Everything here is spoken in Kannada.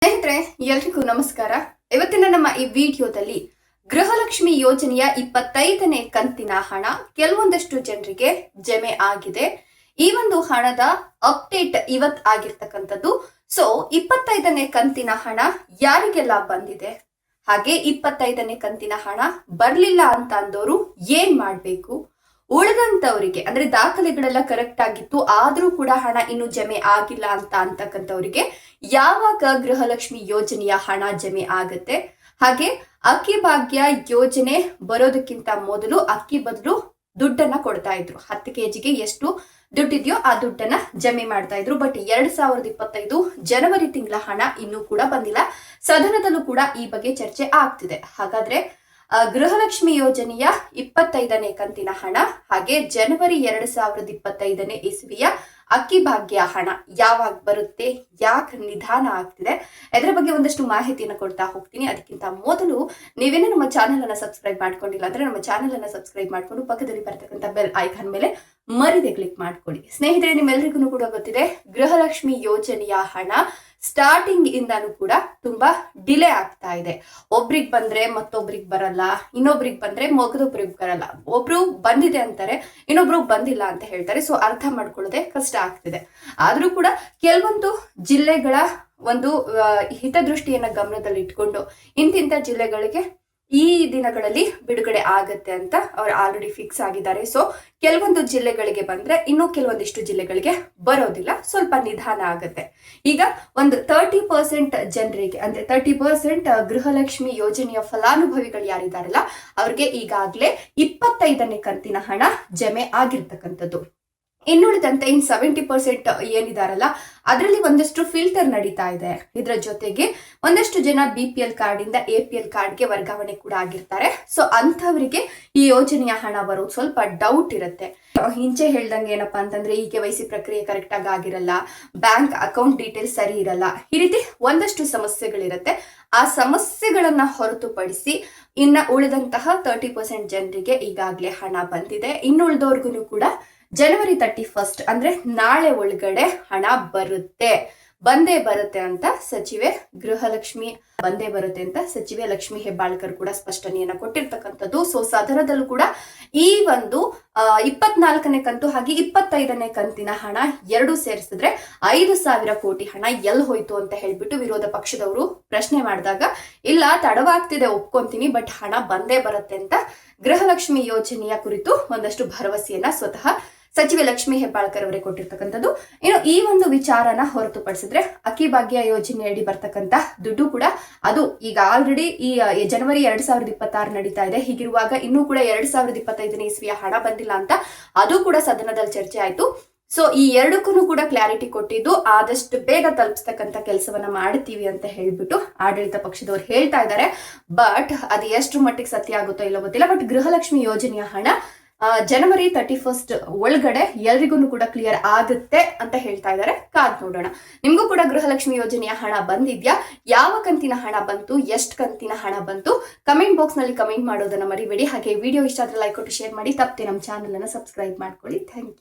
ಸ್ನೇಹಿತರೆ, ಎಲ್ರಿಗೂ ನಮಸ್ಕಾರ. ಇವತ್ತಿನ ನಮ್ಮ ಈ ವಿಡಿಯೋದಲ್ಲಿ ಗೃಹಲಕ್ಷ್ಮಿ ಯೋಜನೆಯ 25ನೇ ಕಂತಿನ ಹಣ ಕೆಲವೊಂದಷ್ಟು ಜನರಿಗೆ ಜಮೆ ಆಗಿದೆ. ಈ ಒಂದು ಹಣದ ಅಪ್ಡೇಟ್ ಇವತ್ ಆಗಿರ್ತಕ್ಕಂಥದ್ದು. ಸೊ 25ನೇ ಕಂತಿನ ಹಣ ಯಾರಿಗೆಲ್ಲ ಬಂದಿದೆ, ಹಾಗೆ 25ನೇ ಕಂತಿನ ಹಣ ಬರ್ಲಿಲ್ಲ ಅಂತ ಅಂದವರು ಏನ್ ಮಾಡ್ಬೇಕು, ಉಳಿದಂತವರಿಗೆ ಅಂದ್ರೆ ದಾಖಲೆಗಳೆಲ್ಲ ಕರೆಕ್ಟ್ ಆಗಿತ್ತು ಆದ್ರೂ ಕೂಡ ಹಣ ಇನ್ನು ಜಮೆ ಆಗಿಲ್ಲ ಅಂತಕ್ಕಂಥವರಿಗೆ ಯಾವಾಗ ಗೃಹಲಕ್ಷ್ಮಿ ಯೋಜನೆಯ ಹಣ ಜಮೆ ಆಗುತ್ತೆ, ಹಾಗೆ ಅಕ್ಕಿ ಭಾಗ್ಯ ಯೋಜನೆ ಬರೋದಕ್ಕಿಂತ ಮೊದಲು ಅಕ್ಕಿ ಬದಲು ದುಡ್ಡನ್ನ ಕೊಡ್ತಾ ಇದ್ರು. 10 ಕೆಜಿಗೆ ಎಷ್ಟು ದುಡ್ಡಿದೆಯೋ ಆ ದುಡ್ಡನ್ನ ಜಮೆ ಮಾಡ್ತಾ ಇದ್ರು. ಬಟ್ 2025 ಜನವರಿ ತಿಂಗಳ ಹಣ ಇನ್ನೂ ಕೂಡ ಬಂದಿಲ್ಲ. ಸದನದಲ್ಲೂ ಕೂಡ ಈ ಬಗ್ಗೆ ಚರ್ಚೆ ಆಗ್ತಿದೆ. ಹಾಗಾದ್ರೆ ಗೃಹಲಕ್ಷ್ಮಿ ಯೋಜನೆಯ 25ನೇ ಕಂತಿನ ಹಣ ಹಾಗೆ ಜನವರಿ 2025ನೇ ಇಸ್ವಿಯ ಅಕ್ಕಿ ಭಾಗ್ಯ ಹಣ ಯಾವಾಗ ಬರುತ್ತೆ, ಯಾಕೆ ನಿಧಾನ ಆಗ್ತಿದೆ, ಇದರ ಬಗ್ಗೆ ಒಂದಷ್ಟು ಮಾಹಿತಿಯನ್ನು ಕೊಡ್ತಾ ಹೋಗ್ತೀನಿ. ಅದಕ್ಕಿಂತ ಮೊದಲು ನೀವೇನೋ ನಮ್ಮ ಚಾನೆಲ್ ಅನ್ನ ಸಬ್ಸ್ಕ್ರೈಬ್ ಮಾಡ್ಕೊಂಡಿಲ್ಲ ಅಂದ್ರೆ ನಮ್ಮ ಚಾನೆಲ್ ಅನ್ನ ಸಬ್ಸ್ಕ್ರೈಬ್ ಮಾಡ್ಕೊಂಡು ಪಕ್ಕದಲ್ಲಿ ಬರ್ತಕ್ಕಂಥ ಬೆಲ್ ಐಕಾನ್ ಮೇಲೆ ಮರಿದೆ ಕ್ಲಿಕ್ ಮಾಡ್ಕೊಳ್ಳಿ. ಸ್ನೇಹಿತರೆ, ನಿಮ್ಮೆಲ್ಲರಿಗೂ ಕೂಡ ಗೊತ್ತಿದೆ ಗೃಹಲಕ್ಷ್ಮಿ ಯೋಜನೆಯ ಹಣ ಸ್ಟಾರ್ಟಿಂಗ್ ಇಂದಾನು ಕೂಡ ತುಂಬಾ ಡಿಲೇ ಆಗ್ತಾ ಇದೆ. ಒಬ್ರಿಗೆ ಬಂದ್ರೆ ಮತ್ತೊಬ್ರಿಗೆ ಬರಲ್ಲ, ಇನ್ನೊಬ್ರಿಗೆ ಬಂದ್ರೆ ಮಗದೊಬ್ರಿಗೆ ಬರಲ್ಲ. ಒಬ್ರು ಬಂದಿದೆ ಅಂತಾರೆ, ಇನ್ನೊಬ್ರು ಬಂದಿಲ್ಲ ಅಂತ ಹೇಳ್ತಾರೆ. ಸೊ ಅರ್ಥ ಮಾಡ್ಕೊಳ್ಳೋದೆ ಕಷ್ಟ ಆಗ್ತಿದೆ. ಆದ್ರೂ ಕೂಡ ಕೆಲವೊಂದು ಜಿಲ್ಲೆಗಳ ಒಂದು ಹಿತದೃಷ್ಟಿಯನ್ನ ಗಮನದಲ್ಲಿ ಇಟ್ಕೊಂಡು ಇಂತಿಂತ ಜಿಲ್ಲೆಗಳಿಗೆ ಈ ದಿನಗಳಲ್ಲಿ ಬಿಡುಗಡೆ ಆಗತ್ತೆ ಅಂತ ಅವ್ರು ಆಲ್ರೆಡಿ ಫಿಕ್ಸ್ ಆಗಿದ್ದಾರೆ. ಸೊ ಕೆಲವೊಂದು ಜಿಲ್ಲೆಗಳಿಗೆ ಬಂದ್ರೆ ಇನ್ನು ಕೆಲವೊಂದಿಷ್ಟು ಜಿಲ್ಲೆಗಳಿಗೆ ಬರೋದಿಲ್ಲ, ಸ್ವಲ್ಪ ನಿಧಾನ ಆಗುತ್ತೆ. ಈಗ ಒಂದು 30% ಜನರಿಗೆ ಅಂದ್ರೆ 30% ಗೃಹಲಕ್ಷ್ಮಿ ಯೋಜನೆಯ ಫಲಾನುಭವಿಗಳು ಯಾರಿದಾರಲ್ಲ ಅವ್ರಿಗೆ ಈಗಾಗಲೇ 25ನೇ ಕಂತಿನ ಹಣ ಜಮೆ ಆಗಿರ್ತಕ್ಕಂಥದ್ದು. ಇನ್ನುಳಿದಂತೆ 70% ಏನಿದಾರಲ್ಲ ಅದರಲ್ಲಿ ಒಂದಷ್ಟು ಫಿಲ್ಟರ್ ನಡೀತಾ ಇದೆ. ಇದರ ಜೊತೆಗೆ ಒಂದಷ್ಟು ಜನ BPL ಕಾರ್ಡ್ ಇಂದ APL ಕಾರ್ಡ್ಗೆ ವರ್ಗಾವಣೆ ಕೂಡ ಆಗಿರ್ತಾರೆ. ಸೊ ಅಂಥವರಿಗೆ ಈ ಯೋಜನೆಯ ಹಣ ಬರೋದು ಸ್ವಲ್ಪ ಡೌಟ್ ಇರುತ್ತೆ. ಹಿಂಚೆ ಹೇಳ್ದಂಗೆ ಏನಪ್ಪಾ ಅಂತಂದ್ರೆ ಈ KYC ಪ್ರಕ್ರಿಯೆ ಕರೆಕ್ಟ್ ಆಗಿ ಆಗಿರಲ್ಲ, ಬ್ಯಾಂಕ್ ಅಕೌಂಟ್ ಡೀಟೇಲ್ಸ್ ಸರಿ ಇರಲ್ಲ, ಈ ರೀತಿ ಒಂದಷ್ಟು ಸಮಸ್ಯೆಗಳಿರುತ್ತೆ. ಆ ಸಮಸ್ಯೆಗಳನ್ನ ಹೊರತುಪಡಿಸಿ ಇನ್ನ ಉಳಿದಂತಹ 30% ಜನರಿಗೆ ಈಗಾಗಲೇ ಹಣ ಬಂದಿದೆ. ಇನ್ನುಳಿದವ್ರಿಗೂ ಕೂಡ ಜನವರಿ 31 ಅಂದ್ರೆ ನಾಳೆ ಒಳಗಡೆ ಹಣ ಬಂದೇ ಬರುತ್ತೆ ಅಂತ ಸಚಿವೆ ಲಕ್ಷ್ಮಿ ಹೆಬ್ಬಾಳ್ಕರ್ ಕೂಡ ಸ್ಪಷ್ಟನೆಯನ್ನ ಕೊಟ್ಟಿರ್ತಕ್ಕಂಥದ್ದು. ಸೊ ಸದನದಲ್ಲೂ ಕೂಡ ಈ ಒಂದು 24ನೇ ಕಂತು ಹಾಗೆ 25ನೇ ಕಂತಿನ ಹಣ ಎರಡು ಸೇರಿಸಿದ್ರೆ 5,000 ಕೋಟಿ ಹಣ ಎಲ್ಲಿ ಹೋಯ್ತು ಅಂತ ಹೇಳ್ಬಿಟ್ಟು ವಿರೋಧ ಪಕ್ಷದವರು ಪ್ರಶ್ನೆ ಮಾಡಿದಾಗ, ಇಲ್ಲ ತಡವಾಗ್ತಿದೆ ಒಪ್ಕೊಂತೀನಿ, ಬಟ್ ಹಣ ಬಂದೇ ಬರುತ್ತೆ ಅಂತ ಗೃಹಲಕ್ಷ್ಮಿ ಯೋಜನೆಯ ಕುರಿತು ಒಂದಷ್ಟು ಭರವಸೆಯನ್ನ ಸ್ವತಃ ಸಚಿವೆ ಲಕ್ಷ್ಮಿ ಹೆಬ್ಬಾಳ್ಕರ್ ಅವರೇ ಕೊಟ್ಟಿರ್ತಕ್ಕಂಥದ್ದು. ಇನ್ನು ಈ ಒಂದು ವಿಚಾರನ ಹೊರತುಪಡಿಸಿದ್ರೆ ಅಕ್ಕಿ ಭಾಗ್ಯ ಯೋಜನೆಯಡಿ ಬರ್ತಕ್ಕಂಥ ದುಡ್ಡು ಕೂಡ ಅದು ಈಗ ಆಲ್ರೆಡಿ ಈ ಜನವರಿ 2026 ನಡೀತಾ ಇದೆ. ಹೀಗಿರುವಾಗ ಇನ್ನೂ ಕೂಡ 2025ನೇ ಇಸ್ವಿಯ ಹಣ ಬಂದಿಲ್ಲ ಅಂತ ಅದು ಕೂಡ ಸದನದಲ್ಲಿ ಚರ್ಚೆ ಆಯ್ತು. ಸೊ ಈ ಎರಡಕ್ಕೂ ಕೂಡ ಕ್ಲಾರಿಟಿ ಕೊಟ್ಟಿದ್ದು ಆದಷ್ಟು ಬೇಗ ತಲುಪಿಸ್ತಕ್ಕಂಥ ಕೆಲಸವನ್ನ ಮಾಡ್ತೀವಿ ಅಂತ ಹೇಳ್ಬಿಟ್ಟು ಆಡಳಿತ ಪಕ್ಷದವ್ರು ಹೇಳ್ತಾ ಇದ್ದಾರೆ. ಬಟ್ ಅದು ಎಷ್ಟು ಮಟ್ಟಿಗೆ ಸತ್ಯ ಆಗುತ್ತೋ ಇಲ್ಲೋ ಗೊತ್ತಿಲ್ಲ. ಬಟ್ ಗೃಹಲಕ್ಷ್ಮಿ ಯೋಜನೆಯ ಹಣ ಜನವರಿ 31 ಒಳಗಡೆ ಎಲ್ರಿಗೂ ಕೂಡ ಕ್ಲಿಯರ್ ಆಗುತ್ತೆ ಅಂತ ಹೇಳ್ತಾ ಇದ್ದಾರೆ. ಕಾದ್ ನೋಡೋಣ. ನಿಮ್ಗೂ ಕೂಡ ಗೃಹಲಕ್ಷ್ಮಿ ಯೋಜನೆಯ ಹಣ ಬಂದಿದ್ಯಾ? ಯಾವ ಕಂತಿನ ಹಣ ಬಂತು, ಎಷ್ಟು ಕಂತಿನ ಹಣ ಬಂತು? ಕಮೆಂಟ್ ಬಾಕ್ಸ್ ನಲ್ಲಿ ಕಮೆಂಟ್ ಮಾಡೋದನ್ನ ಮರಿಬೇಡಿ. ಹಾಗೆ ವಿಡಿಯೋ ಇಷ್ಟ ಆದ್ರೆ ಲೈಕ್ ಕೊಟ್ಟು ಶೇರ್ ಮಾಡಿ. ತಪ್ಪದೆ ನಮ್ಮ ಚಾನೆಲ್ ಅನ್ನ ಸಬ್ಸ್ಕ್ರೈಬ್ ಮಾಡ್ಕೊಳ್ಳಿ. Thank you.